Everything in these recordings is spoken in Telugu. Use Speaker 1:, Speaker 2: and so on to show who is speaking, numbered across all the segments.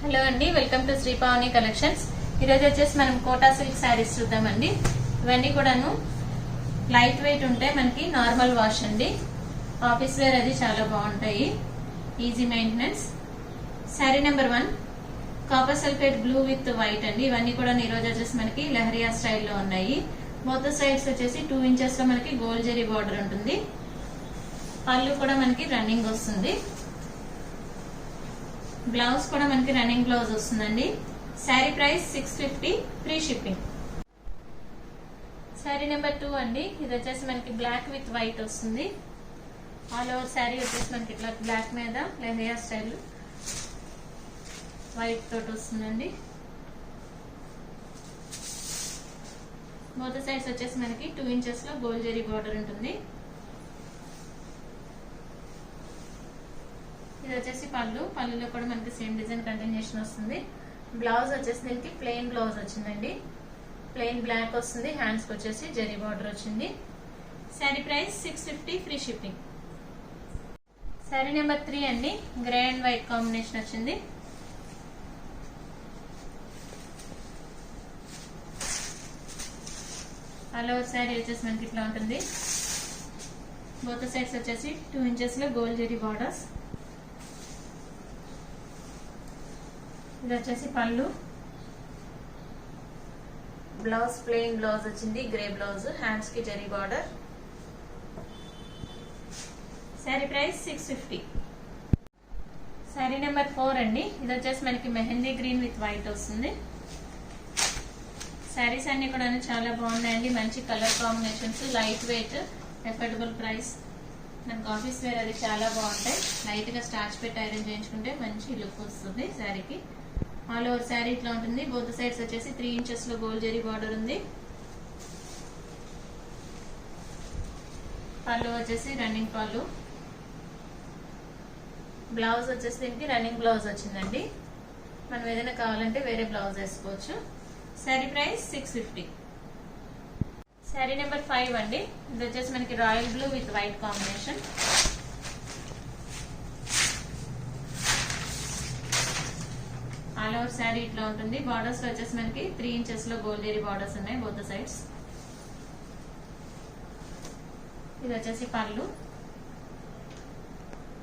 Speaker 1: హలో అండి, welcome to Shri Pavani collections. ఈరోజు వచ్చేసి మనం కోటా సిల్క్ శారీస్ చూద్దామండి. ఇవన్నీ కూడాను లైట్ వెయిట్ ఉంటాయి, మనకి నార్మల్ వాష్ అండి. ఆఫీస్ వేర్ అది చాలా బాగుంటాయి, easy maintenance. Sari number 1 copper sulphate blue with white అండి. ఇవన్నీ కూడా ఈరోజు వచ్చేసి మనకి లహరియా స్టైల్లో ఉన్నాయి. బోత్ సైడ్స్ వచ్చేసి 2 ఇంచెస్ లో మనకి గోల్డ్ జరీ బార్డర్ ఉంటుంది. పళ్ళు కూడా మనకి రన్నింగ్ వస్తుంది. బ్లౌజ్ కూడా మనకి రన్నింగ్ బ్లౌజ్ వస్తుందండి. Sari price 650, free shipping. Sari number 2 అండి. ఇది వచ్చేసి మనకి బ్లాక్ విత్ వైట్ వస్తుంది. ఆల్ ఓవర్ శారీ వచ్చేసి మనకి ఇట్లా బ్లాక్ మీద లెహరియా స్టైల్ వైట్ తోటి వస్తుందండి. బోత్ సైడ్స్ వచ్చేసి మనకి 2 ఇంచెస్ లో గోల్డ్ జరీ బార్డర్ ఉంటుంది. ఇది వచ్చేసి పళ్ళులో కూడా మనకి సేమ్ డిజైన్ కంటిన్యూషన్ వస్తుంది. బ్లౌజ్ వచ్చేసి దీనికి ప్లెయిన్ బ్లౌజ్ వచ్చిందండి. ప్లెయిన్ బ్లాక్ వస్తుంది. హ్యాండ్స్ కి వచ్చేసి జరీ బార్డర్ వచ్చింది. Sari price 650, free shipping. Sari number 3 అండి. గ్రే అండ్ వైట్ కాంబినేషన్ వచ్చింది. ఆల్ ఓవర్ శారీ వచ్చేసి మనకి ఇట్లా ఉంటుంది. బోత్ సైడ్స్ వచ్చేసి 2 ఇంచెస్ లో గోల్డ్ జరీ బార్డర్స్. ఇది వచ్చేసి పళ్ళు. బ్లౌజ్ ప్లెయిన్ బ్లౌజ్ వచ్చింది, గ్రే బ్లౌజ్. హ్యాండ్స్ కి zari border. Sari price 650. Sari number 4 అండి. ఇది వచ్చేసి మనకి మెహందీ గ్రీన్ విత్ వైట్ వస్తుంది. శారీస్ అన్ని కూడా చాలా బాగున్నాయండి. మంచి colour combinations, light weight, affordable price. మనకు ఆఫీస్ వేర్ అది చాలా బాగుంటాయి. లైట్ గా స్టార్చ్ పెట్టి ఐరన్ చేయించుకుంటే మంచి లుక్ వస్తుంది శారీకి. ఆల్ ఓవర్ శారీ ఇట్లా ఉంటుంది. బోత్ సైడ్స్ వచ్చేసి 3 ఇంచెస్ లో గోల్డ్ జరీ బార్డర్ ఉంది. పళ్ళు వచ్చేసి రన్నింగ్ పళ్ళు. బ్లౌజ్ వచ్చేసి దీనికి రన్నింగ్ బ్లౌజ్ వచ్చిందండి. మనం ఏదైనా కావాలంటే వేరే బ్లౌజ్ వేసుకోవచ్చు. శారీ ప్రైస్ 650. శారీ నెంబర్ 5 అండి. ఇది వచ్చేసి మనకి royal blue with white combination. All over saree ఇట్లా ఉంటుంది. బార్డర్స్ లో వచ్చేసి మనకి 3 ఇంచెస్ లో గోల్డ్ జరీ బార్డర్స్ ఉన్నాయి బోత్ సైడ్స్. ఇది వచ్చేసి పళ్ళు.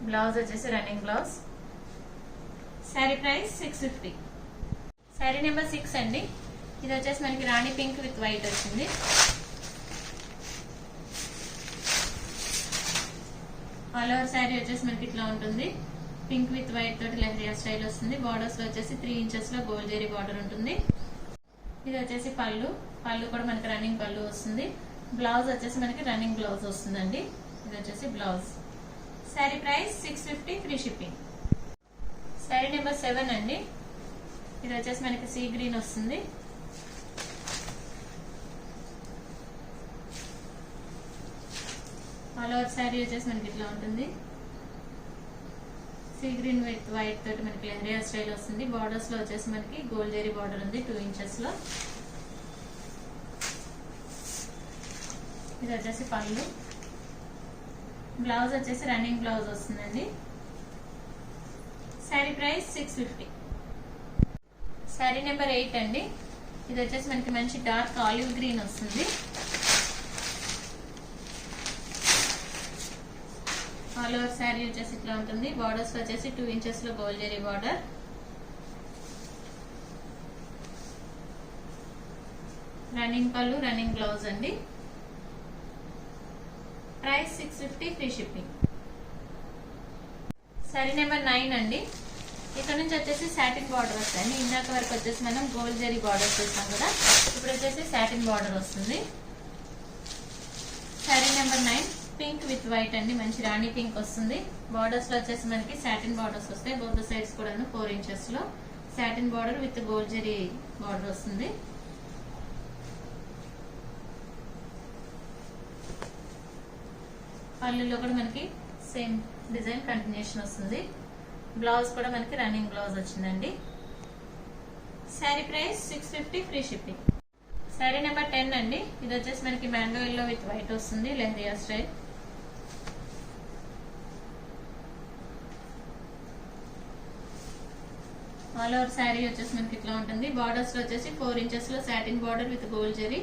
Speaker 1: బ్లౌజ్ వచ్చేసి running blouse. Sari price 650. Sari number 6 అండి. ఇది వచ్చేసి మనకి రాణి పింక్ విత్ వైట్ వచ్చింది. ఆల్ ఓవర్ శారీ వచ్చేసి మనకి ఇట్లా ఉంటుంది. పింక్ విత్ వైట్ తోటి లెహరియా స్టైల్ వస్తుంది. బార్డర్స్ లో వచ్చేసి 3 ఇంచెస్ లో గోల్డ్ జరీ బార్డర్ ఉంటుంది. ఇది వచ్చేసి పళ్ళు. పళ్ళు కూడా మనకి రన్నింగ్ పళ్ళు వస్తుంది. బ్లౌజ్ వచ్చేసి మనకి రన్నింగ్ బ్లౌజ్ వస్తుందండి. ఇది వచ్చేసి blouse. Sari price 650, free shipping. Sari number 7 అండి. ఇది వచ్చేసి మనకి సీ గ్రీన్ వస్తుంది. ఆల్ ఓవర్ శారీ వచ్చేసి మనకి ఇట్లా ఉంటుంది. సీ గ్రీన్ విత్ వైట్ తోటి మనకి లెహరియా స్టైల్ వస్తుంది. బార్డర్స్ లో వచ్చేసి మనకి గోల్డ్ జరీ బార్డర్ ఉంది 2 ఇంచెస్ లో. ఇది వచ్చేసి పళ్ళు. బ్లౌజ్ వచ్చేసి రన్నింగ్ బ్లౌజ్ వస్తుందండి. శారీ ప్రైస్ 650. శారీ నెంబర్ 8 అండి. ఇది వచ్చేసి మనకి మంచి డార్క్ ఆలివ్ గ్రీన్ వస్తుంది. ఆల్ ఓవర్ శారీ వచ్చేసి ఇట్లా ఉంటుంది. బార్డర్స్ వచ్చేసి 2 ఇంచెస్ లో గోల్డ్ జరీ బార్డర్. రన్నింగ్ పళ్ళు, రన్నింగ్ బ్లౌజ్ అండి. Price 650, free shipping. Sari number 9 అండి. ఇక్కడ నుంచి వచ్చేసి సాటిన్ బార్డర్ వస్తాయండి. ఇందాక వరకు వచ్చేసి మనం గోల్డ్ జరీ బార్డర్ చూస్తాం కదా, ఇప్పుడు వచ్చేసి సాటిన్ బార్డర్ వస్తుంది. Sari number 9 pink with white అండి. మంచి రాణి పింక్ వస్తుంది. బార్డర్స్ లో వచ్చేసి మనకి సాటిన్ బార్డర్స్ వస్తాయి. బోత్ సైడ్స్ కూడా 4 ఇంచెస్ లో satin border with gold zari border వస్తుంది. పళ్ళులో కూడా మనకి సేమ్ డిజైన్ కంటిన్యూషన్ వస్తుంది. బ్లౌజ్ కూడా మనకి రన్నింగ్ బ్లౌజ్ వచ్చిందండి. Sari price 650, free shipping. Sari number 10 అండి. ఇది వచ్చేసి మనకి మ్యాంగో ఎల్లో విత్ వైట్ వస్తుంది, leheriya style. All over sari వచ్చేసి మనకి ఇట్లా ఉంటుంది. బార్డర్స్ లో వచ్చేసి 4 ఇంచెస్ లో satin border with gold zari.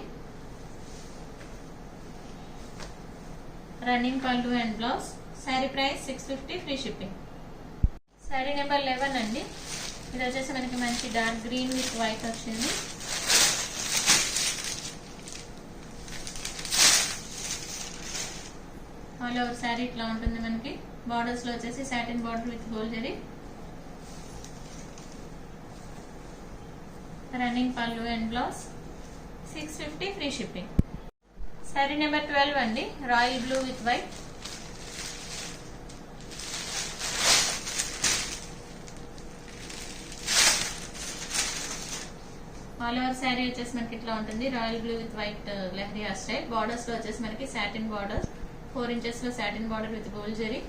Speaker 1: Running pallu and blouse. Sari price 650 free shipping. Sari number 11 అండి. ఇది వచ్చేసి మనకి మంచి డార్క్ గ్రీన్ విత్ వైట్ వచ్చింది. ఆల్ ఓవర్ శారీ ఇట్లా ఉంటుంది మనకి. బార్డర్స్ లో వచ్చేసి satin border with gold zari. Running pallu and blouse. 650 free shipping. Sari number 12 అండి. Royal blue with white. All over sari వచ్చేసి మనకి ఇట్లా ఉంటుంది. Royal blue with white leheriya style. Borders లో వచ్చేసి మనకి సాటిన్ బార్డర్ 4 ఇంచెస్ లో satin border with gold zari.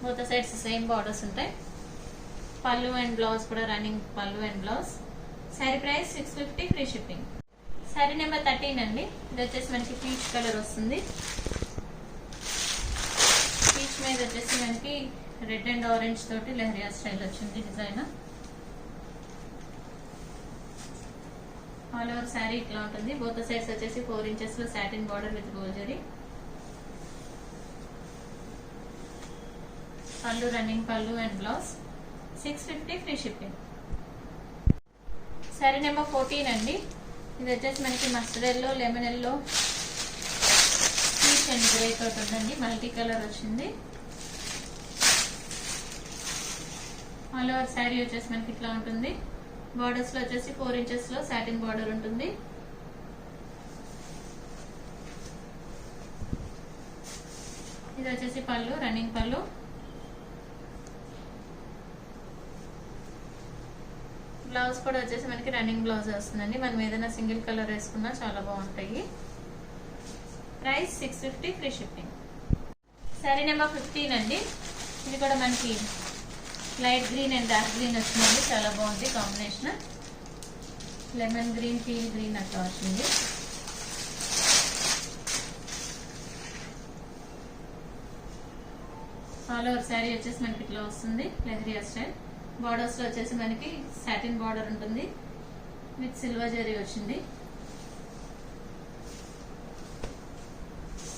Speaker 1: Both sides same borders ఉంటాయి. పళ్ళు అండ్ బ్లౌజ్ కూడా running pallu and blouse. Sari price 650 free shipping. Sari number 13 అండి. ఇది వచ్చేసి మనకి పీచ్ కలర్ వస్తుంది. పీచ్ మీద వచ్చేసి మనకి రెడ్ అండ్ ఆరెంజ్ తోటి లెహరియా స్టైల్ వచ్చింది డిజైన్. ఆల్ ఓవర్ శారీ ఇట్లా ఉంటుంది. బోత్ సైడ్స్ వచ్చేసి 4 ఇంచెస్ లో satin border with gold zari. పళ్ళు running pallu and blouse. 650 free shipping. Sari number 14 అండి. ఇది వచ్చేసి మనకి mustard yellow, lemon yellow, peach and grey తోటి ఉందండి. మల్టీ కలర్ వచ్చింది. ఆల్ ఓవర్ శారీ వచ్చేసి మనకి ఇట్లా ఉంటుంది. బార్డర్స్ లో వచ్చేసి 4 ఇంచెస్ లో సాటిన్ బార్డర్ ఉంటుంది. ఇది వచ్చేసి పళ్ళు రన్నింగ్ పళ్ళు. బ్లౌజ్ కూడా వచ్చేసి మనకి రన్నింగ్ బ్లౌజ్ వస్తుందండి. మనం ఏదైనా సింగిల్ కలర్ వేసుకున్నా చాలా బాగుంటాయి. Price 650 free shipping. Sari number 15 అండి. ఇది కూడా మనకి light green and dark green వచ్చిందండి. చాలా బాగుంది combination. Lemon green, peel green అట్లా వచ్చింది. ఆల్ ఓవర్ శారీ వచ్చేసి మనకి ఇట్లా వస్తుంది లెహరియా స్టైల్. బార్డర్స్ లో వచ్చేసి మనకి సాటిన్ బార్డర్ ఉంటుంది విత్ సిల్వర్ జరీ వచ్చింది.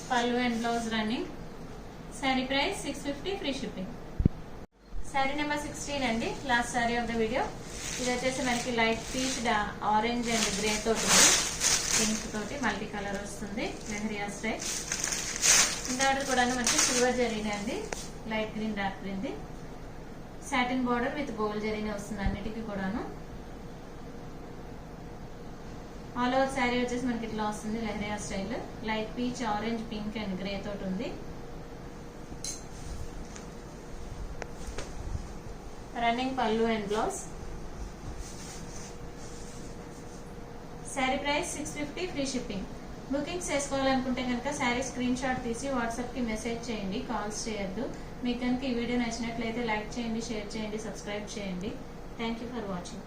Speaker 1: పళ్ళు and blouse running. Sari price 650 free shipping. Sari number 16 అండి. Last sari of the video. ఇది వచ్చేసి మనకి light peach, orange and grey తోటి ఉంది. పింక్ తోటి మల్టీ కలర్ వస్తుంది లెహరియా స్టైల్. ఇందాక కూడా మనకి సిల్వర్ జరీనే అండి. Light green dark green. Satin border with gold జరీనే వస్తుంది అన్నిటికీ కూడాను. ఆల్ ఓవర్ శారీ వచ్చేసి మనకి ఇట్లా వస్తుంది leheriya style. Light peach, orange, pink and grey తోటి ఉంది. Running pallu and blouse. Sari price 650 free shipping. Bookings చేసుకోవాలనుకుంటే కనుక శారీ స్క్రీన్ షాట్ తీసి వాట్సాప్ కి మెసేజ్ చేయండి. కాల్స్ చేయొద్దు. మీకు కనుక ఈ వీడియో నచ్చినట్లయితే లైక్ చేయండి, షేర్ చేయండి, సబ్స్క్రైబ్ చేయండి. Thank you for watching.